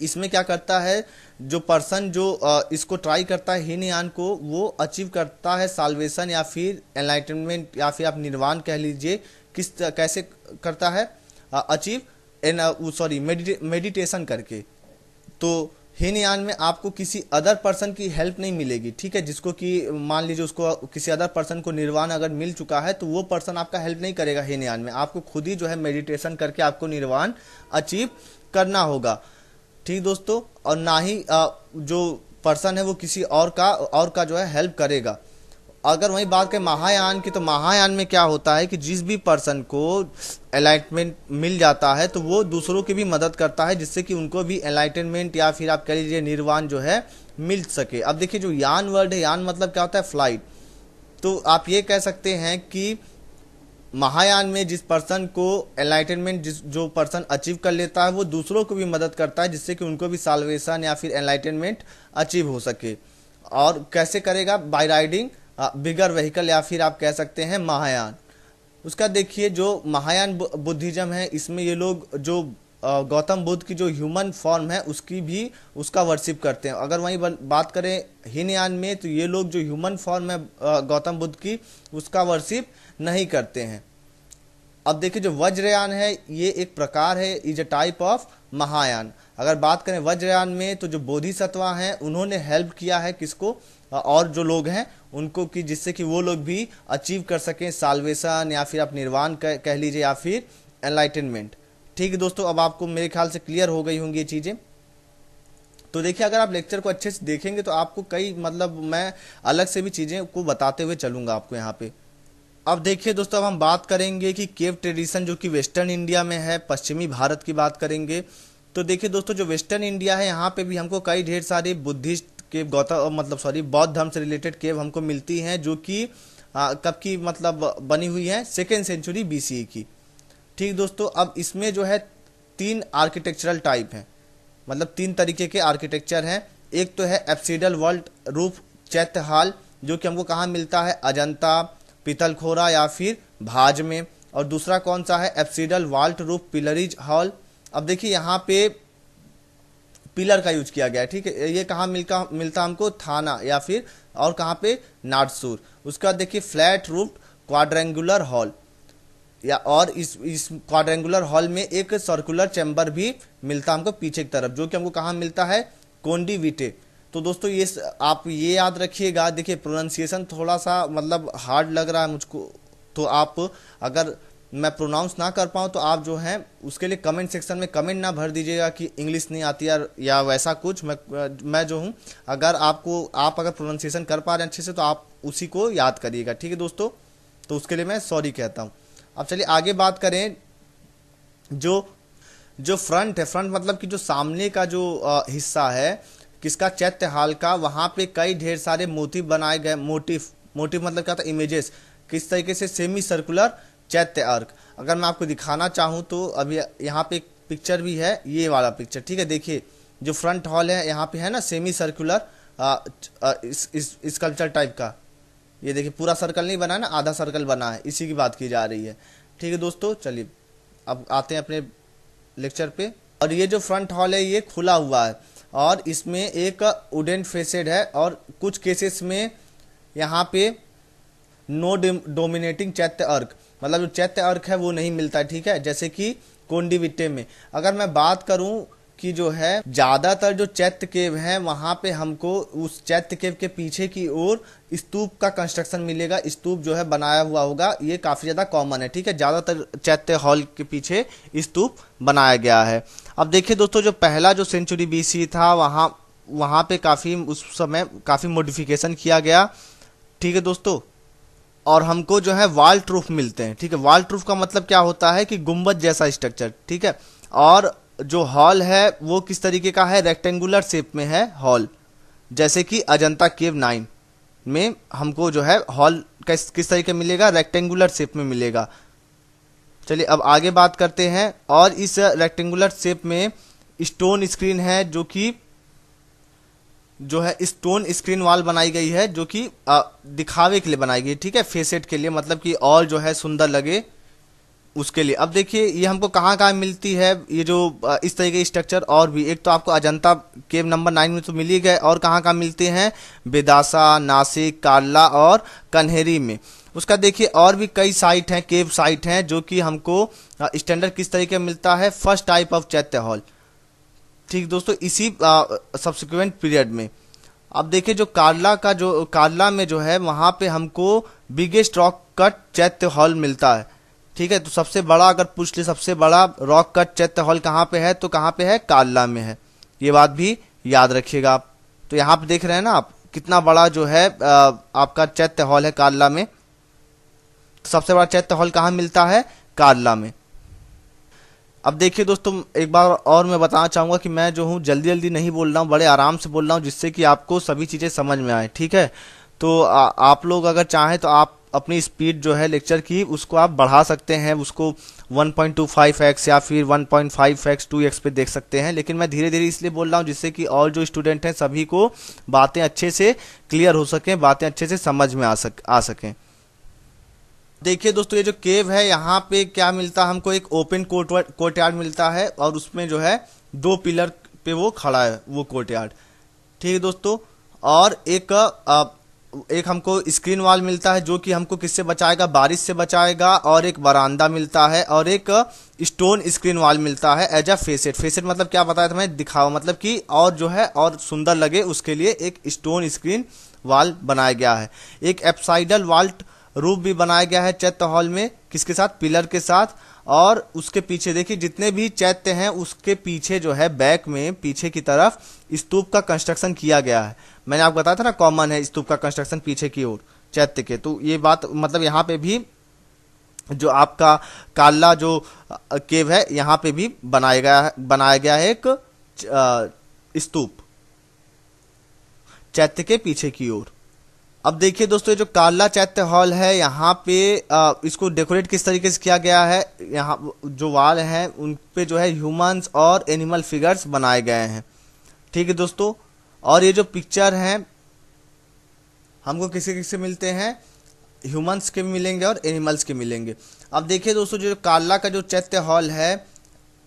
इसमें क्या करता है, जो पर्सन जो इसको ट्राई करता है हीनयान को, वो अचीव करता है साल्वेशन या फिर एनलाइटनमेंट या फिर आप निर्वाण कह लीजिए, कैसे करता है, अचीव मेडिटेशन करके। तो हीनयान में आपको किसी अदर पर्सन की हेल्प नहीं मिलेगी। ठीक है, जिसको कि मान लीजिए उसको किसी अदर पर्सन को निर्वाण अगर मिल चुका है, तो वो पर्सन आपका हेल्प नहीं करेगा हीनयान में, आपको खुद ही जो है मेडिटेशन करके आपको निर्वाण अचीव करना होगा। ठीक दोस्तों, और ना ही जो पर्सन है वो किसी और का जो है हेल्प करेगा। अगर वही बात करें महायान की, तो महायान में क्या होता है कि जिस भी पर्सन को एनलाइटमेंट मिल जाता है तो वो दूसरों की भी मदद करता है, जिससे कि उनको भी एनलाइटमेंट या फिर आप कह लीजिए निर्वाण जो है मिल सके। अब देखिए जो यान वर्ड है, यान मतलब क्या होता है, फ्लाइट। तो आप ये कह सकते हैं कि महायान में जिस पर्सन को एनलाइटनमेंट जो पर्सन अचीव कर लेता है वो दूसरों को भी मदद करता है, जिससे कि उनको भी साल्वेशन या फिर एनलाइटनमेंट अचीव हो सके। और कैसे करेगा, बाय राइडिंग बिगर व्हीकल, या फिर आप कह सकते हैं महायान। उसका देखिए जो महायान बुद्धिज्म है, इसमें ये लोग जो गौतम बुद्ध की जो ह्यूमन फॉर्म है उसकी भी उसका वर्शिप करते हैं। अगर वहीं बात करें हीनयान में, तो ये लोग जो ह्यूमन फॉर्म है गौतम बुद्ध की उसका वर्शिप नहीं करते हैं। अब देखिए जो वज्रयान है ये एक प्रकार है, is a type of Mahayana. अगर बात करें वज्रयान में, तो जो बोधिसत्वा हैं उन्होंने हेल्प किया है किसको, और जो लोग हैं उनको, कि जिससे कि वो लोग भी अचीव कर सकें साल्वेशन या फिर आप निर्वाण कह लीजिए या फिर एनलाइटनमेंट। ठीक है दोस्तों, अब आपको मेरे ख्याल से क्लियर हो गई होंगी ये चीज़ें। तो देखिए अगर आप लेक्चर को अच्छे से देखेंगे तो आपको कई मतलब मैं अलग से भी चीज़ें को बताते हुए चलूँगा आपको यहाँ पे। अब देखिए दोस्तों, अब हम बात करेंगे कि केव ट्रेडिशन जो कि वेस्टर्न इंडिया में है, पश्चिमी भारत की बात करेंगे। तो देखिए दोस्तों जो वेस्टर्न इंडिया है यहाँ पे भी हमको कई ढेर सारी बुद्धिस्ट केव बौद्ध धर्म से रिलेटेड केव हमको मिलती हैं, जो कि कब की मतलब बनी हुई है, 2nd सेंचुरी BCE की। ठीक दोस्तों, अब इसमें जो है 3 आर्किटेक्चरल टाइप हैं, मतलब 3 तरीके के आर्किटेक्चर हैं। एक तो है एप्सिडल वॉल्ट रूफ चैत्य हॉल, जो कि हमको कहाँ मिलता है, अजंता, पीतलखोरा या फिर भाज में। और दूसरा कौन सा है, एप्सिडल वॉल्ट रूफ पिलरीज हॉल। अब देखिए यहाँ पे पिलर का यूज किया गया है, ठीक है। ये कहाँ मिलता हमको, थाना या फिर और कहाँ पे, नाडसूर। उसका देखिए फ्लैट रूफ क्वाड्रेंगुलर हॉल, या और इस क्वाड्रेंगुलर हॉल में एक सर्कुलर चैम्बर भी मिलता हमको पीछे की तरफ, जो कि हमको कहाँ मिलता है, कोंडिविटे। तो दोस्तों ये आप ये याद रखिएगा। देखिए प्रोनाउंसिएशन थोड़ा सा मतलब हार्ड लग रहा है मुझको, तो आप अगर मैं प्रोनाउंस ना कर पाऊँ तो आप जो है उसके लिए कमेंट सेक्शन में कमेंट ना भर दीजिएगा कि इंग्लिश नहीं आती या वैसा कुछ। मैं जो हूँ, अगर आप अगर प्रोनाउंसिएशन कर पा रहे हैं अच्छे से तो आप उसी को याद करिएगा, ठीक है दोस्तों। तो उसके लिए मैं सॉरी कहता हूँ। अब चलिए आगे बात करें। जो फ्रंट है, फ्रंट मतलब कि जो सामने का जो हिस्सा है किसका, चैत्य हॉल का, वहाँ पे कई ढेर सारे मोटिव बनाए गए। मोटिव मतलब क्या था, इमेजेस। किस तरीके से, सेमी सर्कुलर चैत्य अर्क। अगर मैं आपको दिखाना चाहूँ तो अभी यहाँ पे एक पिक्चर भी है, ये वाला पिक्चर, ठीक है। देखिए जो फ्रंट हॉल है यहाँ पे है ना, सेमी सर्कुलर स्कल्पचर टाइप का। ये देखिए पूरा सर्कल नहीं बना है ना, आधा सर्कल बना है, इसी की बात की जा रही है, ठीक है दोस्तों। चलिए अब आते हैं अपने लेक्चर पे। और ये जो फ्रंट हॉल है ये खुला हुआ है और इसमें एक वुडन फेसेड है, और कुछ केसेस में यहाँ पे नो डोमिनेटिंग चैत्य अर्क, मतलब जो चैत्य अर्क है वो नहीं मिलता है, ठीक है। जैसे कि कोंडिविटे में अगर मैं बात करूं कि जो है ज़्यादातर जो चैत्य केव हैं वहाँ पे हमको उस चैत्य केव के पीछे की ओर स्तूप का कंस्ट्रक्शन मिलेगा। स्तूप जो है बनाया हुआ होगा, ये काफ़ी ज़्यादा कॉमन है, ठीक है। ज़्यादातर चैत्य हॉल के पीछे स्तूप बनाया गया है। अब देखिए दोस्तों जो पहला जो सेंचुरी BC था वहाँ पे काफ़ी उस समय काफ़ी मॉडिफिकेशन किया गया, ठीक है दोस्तों। और हमको जो है वॉल्ट रूफ मिलते हैं, ठीक है। वॉल्ट रूफ का मतलब क्या होता है कि गुंबद जैसा स्ट्रक्चर, ठीक है। और जो हॉल है वो किस तरीके का है, रेक्टेंगुलर शेप में है हॉल, जैसे कि अजंता केव 9 में हमको जो है हॉल किस तरीके मिलेगा, रेक्टेंगुलर शेप में मिलेगा। चलिए अब आगे बात करते हैं। और इस रेक्टेंगुलर शेप में स्टोन स्क्रीन है, जो है स्टोन स्क्रीन वॉल बनाई गई है, जो कि दिखावे के लिए बनाई गई, ठीक है, फेसेट के लिए, मतलब कि और जो है सुंदर लगे उसके लिए। अब देखिए ये हमको कहाँ कहाँ मिलती है, ये जो इस तरीके की स्ट्रक्चर। और भी एक तो आपको अजंता केव नंबर 9 में तो मिल ही गए, और कहाँ कहाँ मिलते हैं, बेदासा, नासिक, काला और कन्हेरी में। उसका देखिए और भी कई साइट हैं, केव साइट हैं, जो कि हमको स्टैंडर्ड किस तरीके मिलता है, फर्स्ट टाइप ऑफ चैत्य हॉल, ठीक दोस्तों, इसी सब्सिक्वेंट पीरियड में। अब देखिए जो कार्ला में जो है वहाँ पे हमको बिगेस्ट रॉक कट चैत्य हॉल मिलता है, ठीक है। तो सबसे बड़ा अगर पूछ ले सबसे बड़ा रॉक कट चैत्य हॉल कहाँ पे है, तो कहाँ पे है, कार्ला में है। ये बात भी याद रखिएगा आप। तो यहाँ पे देख रहे हैं ना आप कितना बड़ा जो है आपका चैत्य हॉल है कार्ला में। तो सबसे बड़ा चैत्य हॉल कहाँ मिलता है? कार्ला में। अब देखिए दोस्तों, एक बार और मैं बताना चाहूँगा कि मैं जो हूँ जल्दी जल्दी नहीं बोल रहा हूँ, बड़े आराम से बोल रहा हूँ, जिससे कि आपको सभी चीज़ें समझ में आए, ठीक है। तो आप लोग अगर चाहें तो आप अपनी स्पीड जो है लेक्चर की उसको आप बढ़ा सकते हैं, उसको 1.25x या फिर 1.5x 2x पे देख सकते हैं। लेकिन मैं धीरे धीरे इसलिए बोल रहा हूँ जिससे कि और जो स्टूडेंट हैं सभी को बातें अच्छे से क्लियर हो सकें, बातें अच्छे से समझ में आ सकें। देखिए दोस्तों, ये जो केव है यहाँ पे क्या मिलता है हमको? एक ओपन कोर्टयार्ड मिलता है और उसमें जो है 2 पिलर पे वो खड़ा है वो कोर्टयार्ड, ठीक है दोस्तों। और एक हमको स्क्रीन वॉल मिलता है जो कि हमको किससे बचाएगा? बारिश से बचाएगा। और एक बरामदा मिलता है और एक स्टोन स्क्रीन वॉल मिलता है एज अ फेसेट। फेसेट मतलब क्या बताया था मैं? दिखावा, मतलब कि और जो है और सुंदर लगे उसके लिए एक स्टोन स्क्रीन वॉल बनाया गया है। एक एप्साइडल वॉल्ट रूफ भी बनाया गया है चैत्य हॉल में, किसके साथ? पिलर के साथ। और उसके पीछे देखिए जितने भी चैत्य हैं उसके पीछे जो है बैक में पीछे की तरफ स्तूप का कंस्ट्रक्शन किया गया है। मैंने आपको बताया था ना, कॉमन है स्तूप का कंस्ट्रक्शन पीछे की ओर चैत्य के। तो ये बात मतलब यहाँ पे भी जो आपका काला जो केव है यहाँ पे भी बनाया गया है एक स्तूप चैत्य के पीछे की ओर। अब देखिए दोस्तों, ये जो काला चैत्य हॉल है यहाँ पे इसको डेकोरेट किस तरीके से किया गया है? यहाँ जो वॉल हैं उन पे जो है ह्यूमंस और एनिमल फिगर्स बनाए गए हैं, ठीक है दोस्तों। और ये जो पिक्चर हैं हमको किसे किससे मिलते हैं? ह्यूमंस के मिलेंगे और एनिमल्स के मिलेंगे। अब देखिए दोस्तों, जो काला का जो चैत्य हॉल है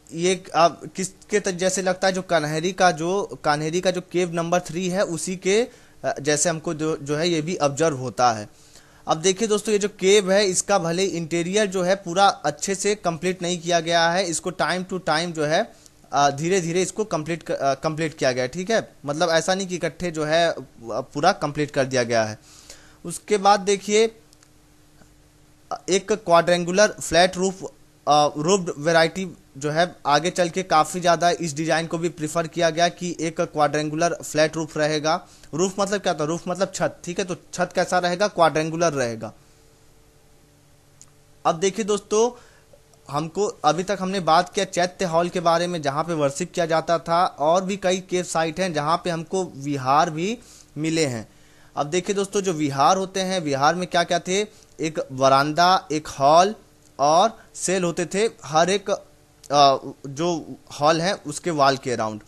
ये अब किसके जैसे लगता है? जो कान्हेरी का जो केव नंबर 3 है उसी के जैसे हमको जो है ये भी ऑब्जर्व होता है। अब देखिए दोस्तों, ये जो केव है इसका भले इंटीरियर जो है पूरा अच्छे से कंप्लीट नहीं किया गया है, इसको टाइम टू टाइम जो है धीरे धीरे इसको कंप्लीट किया गया है, ठीक है। मतलब ऐसा नहीं कि इकट्ठे जो है पूरा कंप्लीट कर दिया गया है। उसके बाद देखिए एक क्वाड्रेंगुलर फ्लैट रूफ्ड वैरायटी जो है आगे चल के काफ़ी ज़्यादा इस डिज़ाइन को भी प्रिफर किया गया कि एक क्वाड्रेंगुलर फ्लैट रूफ रहेगा। रूफ मतलब क्या था? रूफ मतलब छत, ठीक है। तो छत कैसा रहेगा? क्वाड्रेंगुलर रहेगा। अब देखिए दोस्तों, हमको अभी तक हमने बात किया चैत्य हॉल के बारे में जहाँ पे वर्शिप किया जाता था, और भी कई केव साइट हैं जहाँ पे हमको विहार भी मिले हैं। अब देखिए दोस्तों, जो विहार होते हैं, विहार में क्या क्या थे? एक वरांदा, एक हॉल और सेल होते थे हर एक जो हॉल है उसके वॉल के अराउंड।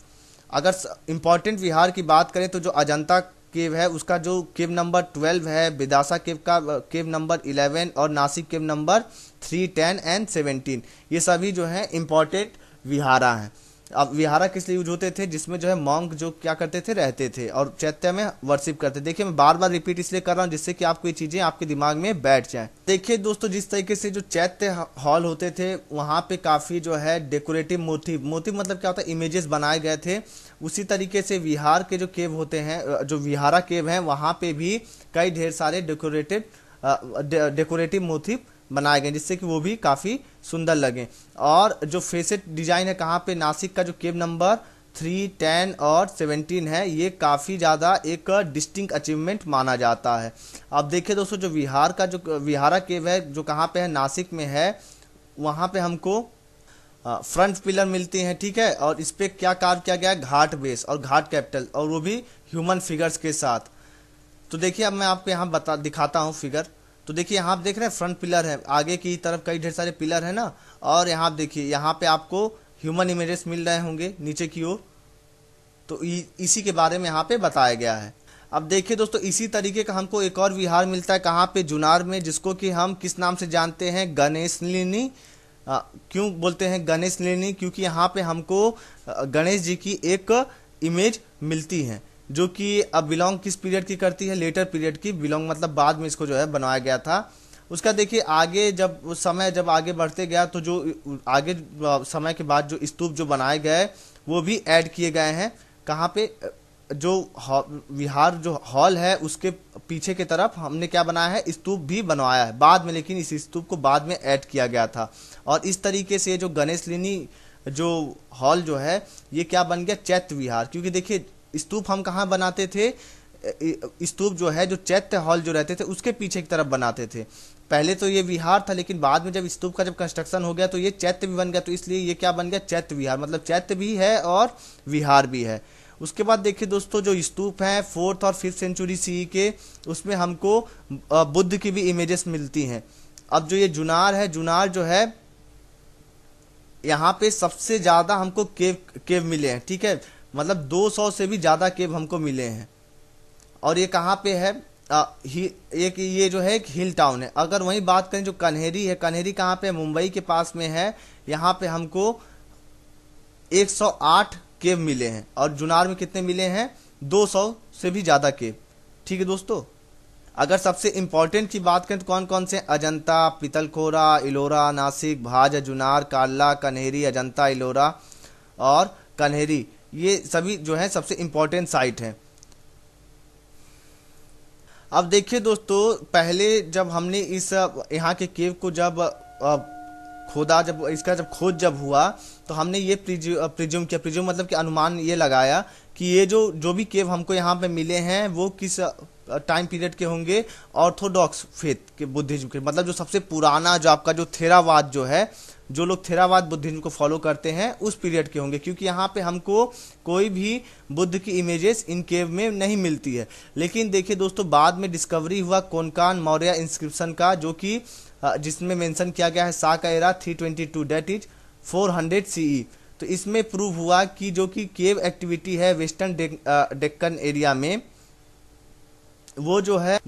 अगर इम्पॉर्टेंट विहार की बात करें तो जो अजंता केव है उसका जो केव नंबर 12 है, बिदासा केव का केव नंबर 11 और नासिक केव नंबर 3, 10 एंड 17, ये सभी जो है इम्पॉर्टेंट विहारा हैं। अब विहारा किस लिए यूज होते थे? जिसमें जो है मॉन्क जो क्या करते थे? रहते थे और चैत्य में वर्शिप करते। देखिए मैं बार बार रिपीट इसलिए कर रहा हूँ जिससे कि आपको ये चीजें आपके दिमाग में बैठ जाएं। देखिए दोस्तों, जिस तरीके से जो चैत्य हॉल होते थे वहाँ पे काफी जो है डेकोरेटिव मोटिव मतलब क्या होता है? इमेजेस बनाए गए थे। उसी तरीके से विहार के जो केव होते हैं, जो विहारा केव हैं, वहाँ पे भी कई ढेर सारे डेकोरेटिव मोटिव बनाए गए जिससे कि वो भी काफ़ी सुंदर लगे। और जो फेसेट डिजाइन है कहाँ पे? नासिक का जो केव नंबर 3, 10 और 17 है, ये काफ़ी ज़्यादा एक डिस्टिंक्ट अचीवमेंट माना जाता है। अब देखिए दोस्तों, जो विहारा केव है जो कहाँ पे है? नासिक में है। वहाँ पे हमको फ्रंट पिलर मिलती हैं, ठीक है। और इस पर क्या कार्व किया गया है? घाट बेस और घाट कैपिटल, और वो भी ह्यूमन फिगर्स के साथ। तो देखिए अब मैं आपको यहाँ दिखाता हूँ फिगर। तो देखिए यहाँ आप देख रहे हैं फ्रंट पिलर है, आगे की तरफ कई ढेर सारे पिलर है ना। और यहाँ आप देखिए यहाँ पे आपको ह्यूमन इमेजेस मिल रहे होंगे नीचे की ओर। तो इसी के बारे में यहाँ पे बताया गया है। अब देखिए दोस्तों, इसी तरीके का हमको एक और विहार मिलता है कहाँ पे? जुनार में, जिसको कि हम किस नाम से जानते हैं? गणेशलिनी। क्यों बोलते हैं गणेशलिनी? क्योंकि यहाँ पे हमको गणेश जी की एक इमेज मिलती है जो कि अब बिलोंग किस पीरियड की करती है? लेटर पीरियड की। बिलोंग मतलब बाद में इसको जो है बनाया गया था। उसका देखिए आगे जब आगे बढ़ते गया तो जो आगे समय के बाद जो स्तूप जो बनाए गए वो भी ऐड किए गए हैं। कहाँ पे? जो विहार जो हॉल है उसके पीछे की तरफ हमने क्या बनाया है? स्तूप भी बनवाया है बाद में, लेकिन इस स्तूप को बाद में ऐड किया गया था। और इस तरीके से जो गणेशलिनी जो हॉल जो है ये क्या बन गया? चैत्य विहार। क्योंकि देखिए स्तूप हम कहाँ बनाते थे? स्तूप जो है, जो चैत्य हॉल जो रहते थे उसके पीछे की तरफ बनाते थे। पहले तो ये विहार था, लेकिन बाद में जब स्तूप का जब कंस्ट्रक्शन हो गया तो ये चैत्य भी बन गया, तो इसलिए ये क्या बन गया, चैत्य विहार, मतलब चैत्य भी है और विहार भी है। उसके बाद देखिए दोस्तों, जो स्तूप हैं 4th और 5th सेंचुरी सी के, उसमें हमको बुद्ध की भी इमेजेस मिलती हैं। अब जो ये जुनार है, जुनार जो है यहाँ पे सबसे ज्यादा हमको केव मिले हैं, ठीक है, मतलब 200 से भी ज्यादा केव हमको मिले हैं। और ये कहाँ पे है, एक ये जो है एक हिल टाउन है। अगर वही बात करें जो कन्हेरी है, कन्हेरी कहाँ पे, मुंबई के पास में है। यहाँ पे हमको 108 केव मिले हैं और जुनार में कितने मिले हैं, 200 से भी ज्यादा केव। ठीक है दोस्तों, अगर सबसे इंपॉर्टेंट की बात करें तो कौन कौन से, अजंता, पितलखोरा, इलोरा, नासिक, भाज, जुनार, काला, कन्हेरी, अजंता, इलोरा और कन्हेरी, ये सभी जो है सबसे इंपॉर्टेंट साइट हैं। अब देखिए दोस्तों, पहले जब हमने इस यहाँ के केव को जब खोदा, जब इसका जब खोज जब हुआ, तो हमने ये प्रिज्यूम किया, प्रिज्यूम मतलब कि अनुमान ये लगाया कि ये जो भी केव हमको यहाँ पे मिले हैं वो किस टाइम पीरियड के होंगे, ऑर्थोडॉक्स फेथ के, बुद्धिज्म के, मतलब जो सबसे पुराना जो आपका जो थेरावाद जो है, जो लोग थेरावाद बुद्धिज्म को फॉलो करते हैं उस पीरियड के होंगे, क्योंकि यहाँ पे हमको कोई भी बुद्ध की इमेजेस इन केव में नहीं मिलती है। लेकिन देखिए दोस्तों, बाद में डिस्कवरी हुआ कोनकान मौर्य इंस्क्रिप्शन का, जो कि जिसमें मेंशन किया गया है सा का एरा 322, डेट इज 400 सीई। तो इसमें प्रूव हुआ कि जो कि केव एक्टिविटी है वेस्टर्न डेक्कन एरिया में, वो जो है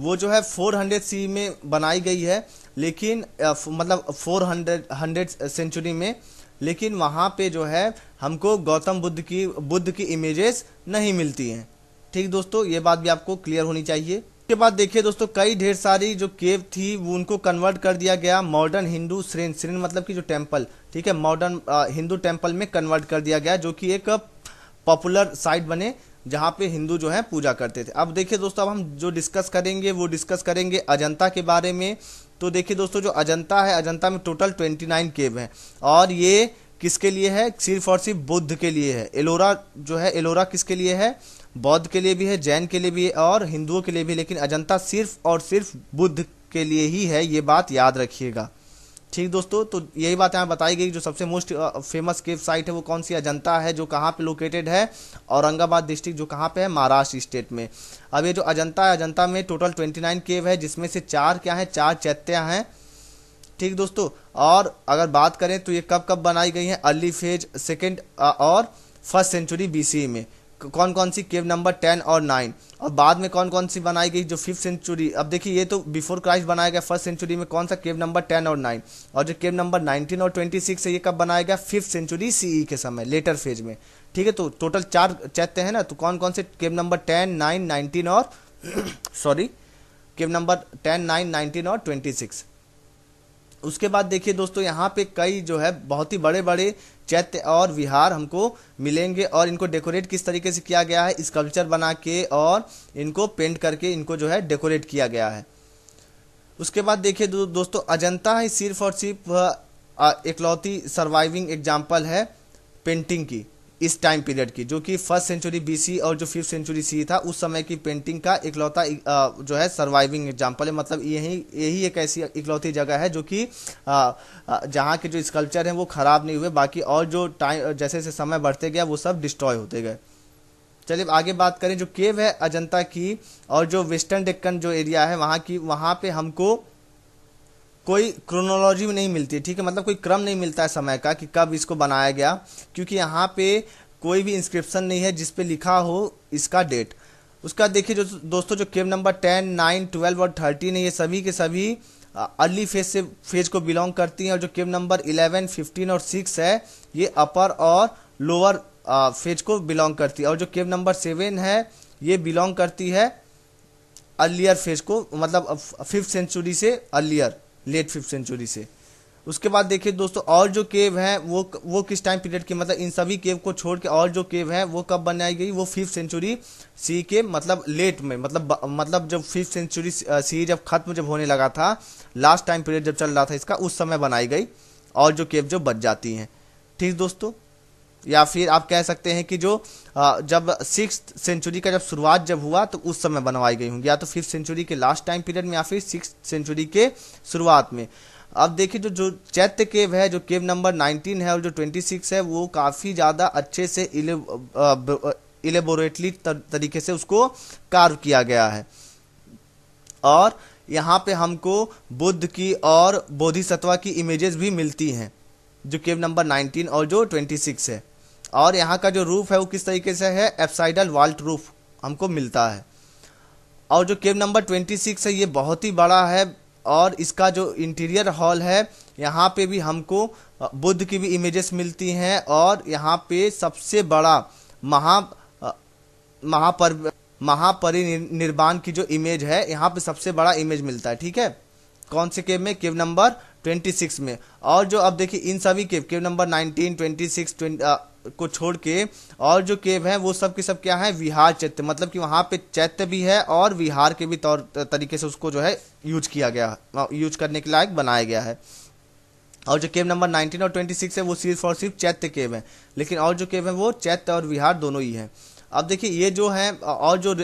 400 सी में बनाई गई है, लेकिन मतलब 400 सेंचुरी में, लेकिन वहाँ पे जो है हमको गौतम बुद्ध की इमेजेस नहीं मिलती हैं। ठीक दोस्तों, ये बात भी आपको क्लियर होनी चाहिए। उसके बाद देखिए दोस्तों, कई ढेर सारी जो केव थी वो उनको कन्वर्ट कर दिया गया मॉडर्न हिंदू श्रेन मतलब कि जो टेम्पल, ठीक है, मॉडर्न हिंदू टेम्पल में कन्वर्ट कर दिया गया, जो कि एक पॉपुलर साइट बने जहाँ पे हिंदू जो है पूजा करते थे। अब देखिए दोस्तों, अब हम जो डिस्कस करेंगे वो डिस्कस करेंगे अजंता के बारे में। तो देखिए दोस्तों, जो अजंता है, अजंता में टोटल 29 केव हैं और ये किसके लिए है, सिर्फ और सिर्फ बुद्ध के लिए है। एलोरा जो है, एलोरा किसके लिए है, बौद्ध के लिए भी है, जैन के लिए भी है और हिंदुओं के लिए भी, लेकिन अजंता सिर्फ और सिर्फ बुद्ध के लिए ही है, ये बात याद रखिएगा। ठीक दोस्तों, तो यही बात यहाँ बताई गई। जो सबसे मोस्ट फेमस केव साइट है वो कौन सी, अजंता है, जो कहाँ पे लोकेटेड है, औरंगाबाद डिस्ट्रिक्ट, जो कहाँ पे है, महाराष्ट्र स्टेट में। अब ये जो अजंता है, अजंता में टोटल 29 केव है, जिसमें से 4 क्या है, 4 चैत्य हैं। ठीक दोस्तों, और अगर बात करें तो ये कब कब बनाई गई हैं, अर्ली फेज, सेकेंड और 1st सेंचुरी BC में। कौन कौन सी, केव नंबर 10 और 9, और बाद में कौन कौन सी बनाई गई जो 5th सेंचुरी। अब देखिए, ये तो बिफोर क्राइस्ट बनाया गया 1st सेंचुरी में, कौन सा, केव नंबर 10 और 9, और जो केव नंबर 19 और 26 है ये कब बनाया गया, 5th सेंचुरी CE के समय, लेटर फेज में। ठीक है, तो टोटल 4 चैत्य है ना, तो कौन कौन से, केव नंबर 10, 9, 19 और सॉरी, केव नंबर 10, 9, 19 और 26। उसके बाद देखिए दोस्तों, यहाँ पे कई जो है बहुत ही बड़े बड़े चैत्य और विहार हमको मिलेंगे, और इनको डेकोरेट किस तरीके से किया गया है, स्कल्पचर बना के और इनको पेंट करके इनको जो है डेकोरेट किया गया है। उसके बाद देखिए दोस्तों, अजंता है सिर्फ और सिर्फ इकलौती सर्वाइविंग एग्जाम्पल है पेंटिंग की इस टाइम पीरियड की, जो कि 1st सेंचुरी BC और जो 5th सेंचुरी CE था उस समय की पेंटिंग का इकलौता जो है सर्वाइविंग एग्जाम्पल है। मतलब यही एक ऐसी इकलौती जगह है जो कि जहाँ के जो स्कल्पचर हैं वो खराब नहीं हुए, बाकी और जो टाइम जैसे जैसे समय बढ़ते गया वो सब डिस्ट्रॉय होते गए। चलिए आगे बात करें, जो केव है अजंता की और जो वेस्टर्न डेक्कन जो एरिया है वहाँ की, वहाँ पे हमको कोई क्रोनोलॉजी नहीं मिलती है। ठीक है, मतलब कोई क्रम नहीं मिलता है समय का कि कब इसको बनाया गया, क्योंकि यहाँ पे कोई भी इंस्क्रिप्शन नहीं है जिस पे लिखा हो इसका डेट। उसका देखिए जो दोस्तों, जो केव नंबर 10, 9, 12 और 13 है, ये सभी के सभी अर्ली फेज को बिलोंग करती हैं, और जो केव नंबर 11, 15 और 6 है ये अपर और लोअर फेज को बिलोंग करती है, और जो केव नंबर 7 है ये बिलोंग करती है अर्लियर फेज को, मतलब 5th सेंचुरी से अर्लियर, लेट 5th सेंचुरी से। उसके बाद देखिए दोस्तों, और जो केव हैं वो किस टाइम पीरियड के, मतलब इन सभी केव को छोड़ के और जो केव हैं वो कब बनाई गई, वो 5th सेंचुरी CE के मतलब लेट में, मतलब जब 5th सेंचुरी CE जब खत्म जब होने लगा था, लास्ट टाइम पीरियड जब चल रहा था इसका, उस समय बनाई गई और जो केव जो बच जाती हैं। ठीक दोस्तों, या फिर आप कह सकते हैं कि जो जब 6th सेंचुरी का जब शुरुआत जब हुआ तो उस समय बनवाई गई होंगी, या तो 5th सेंचुरी के लास्ट टाइम पीरियड में या फिर 6th सेंचुरी के शुरुआत में। अब देखिए जो जो चैत्य केव है, जो केव नंबर 19 है और जो 26 है, वो काफ़ी ज़्यादा अच्छे से इलेबोरेटली तरीके से उसको कार्व किया गया है। और यहाँ पे हमको बुद्ध की और बोधिसत्वा की इमेजेस भी मिलती हैं, जो केव नंबर 19 और जो 26 है। और यहाँ का जो रूफ है वो किस तरीके से है, एप्साइडल वॉल्ट रूफ हमको मिलता है। और जो केव नंबर 26 है ये बहुत ही बड़ा है, और इसका जो इंटीरियर हॉल है यहाँ पे भी हमको बुद्ध की भी इमेजेस मिलती हैं, और यहाँ पे सबसे बड़ा महापरिनिर्वाण की जो इमेज है यहाँ पे सबसे बड़ा इमेज मिलता है। ठीक है, कौन से केव में, केव नंबर 26 में। और जो अब देखिए इन सभी केव नंबर 19, 26 को छोड़ के और जो केव हैं वो सब के सब क्या है, विहार चैत्य, मतलब कि वहाँ पे चैत्य भी है और विहार के भी तौर तरीके से उसको जो है यूज किया गया, यूज करने के लायक बनाया गया है। और जो केव नंबर 19 और 26 है वो सिर्फ और सिर्फ चैत्य केव है, लेकिन और जो केव है वो चैत्य और विहार दोनों ही हैं। अब देखिए ये जो है, और जो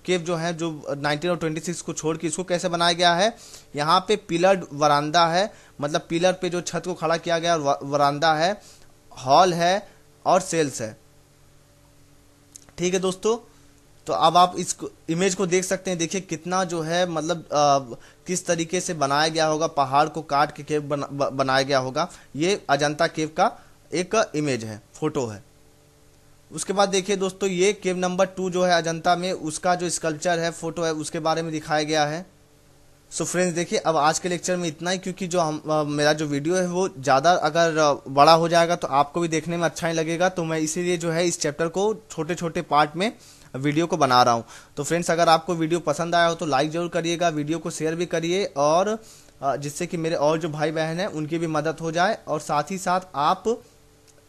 केव जो है जो 19 और 26 को छोड़ के इसको कैसे बनाया गया है, यहाँ पे पिलर्ड वरांदा है, मतलब पिलर पे जो छत को खड़ा किया गया, वरांदा है, हॉल है और सेल्स है। ठीक है दोस्तों, तो अब आप इस इमेज को देख सकते हैं। देखिए कितना जो है मतलब किस तरीके से बनाया गया होगा, पहाड़ को काट के केव बनाया गया होगा। ये अजंता केव का एक इमेज है, फोटो है। उसके बाद देखिए दोस्तों ये केव नंबर 2 जो है अजंता में, उसका जो स्कल्पचर है, फोटो है, उसके बारे में दिखाया गया है। सो फ्रेंड्स देखिए अब आज के लेक्चर में इतना ही, क्योंकि जो मेरा जो वीडियो है वो ज़्यादा अगर बड़ा हो जाएगा तो आपको भी देखने में अच्छा ही लगेगा, तो मैं इसीलिए जो है इस चैप्टर को छोटे छोटे पार्ट में वीडियो को बना रहा हूँ। तो फ्रेंड्स अगर आपको वीडियो पसंद आया हो तो लाइक ज़रूर करिएगा, वीडियो को शेयर भी करिए, और जिससे कि मेरे और जो भाई बहन हैं उनकी भी मदद हो जाए। और साथ ही साथ आप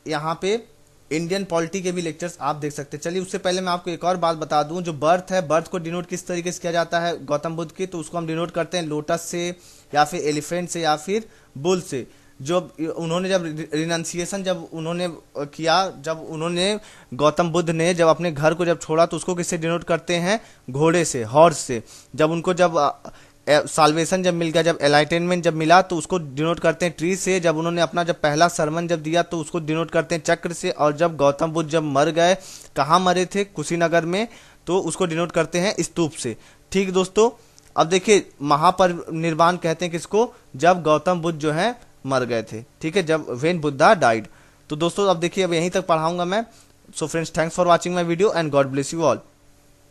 यहाँ पे इंडियन पॉलिटी के भी लेक्चर्स आप देख सकते हैं। चलिए उससे पहले मैं आपको एक और बात बता दूं, जो बर्थ है, बर्थ को डिनोट किस तरीके से किया जाता है गौतम बुद्ध की, तो उसको हम डिनोट करते हैं लोटस से या फिर एलिफेंट से या फिर बुल से। जो उन्होंने जब रिनाउंसिएशन जब उन्होंने किया, जब उन्होंने गौतम बुद्ध ने जब अपने घर को जब छोड़ा तो उसको किससे डिनोट करते हैं, घोड़े से, हॉर्स से। जब उनको जब साल्वेशन जब मिल गया, जब एलाइटेनमेंट जब मिला तो उसको डिनोट करते हैं ट्री से। जब उन्होंने अपना जब पहला सरमन जब दिया तो उसको डिनोट करते हैं चक्र से। और जब गौतम बुद्ध जब मर गए, कहाँ मरे थे, कुशीनगर में, तो उसको डिनोट करते हैं स्तूप से। ठीक दोस्तों, अब देखिए महापरिनिर्वाण कहते हैं किसको, जब गौतम बुद्ध जो है मर गए थे। ठीक है, जब व्हेन बुद्धा डाइड। तो दोस्तों अब देखिए अब यहीं तक पढ़ाऊंगा मैं। So friends thanks for watching my video and God bless you all.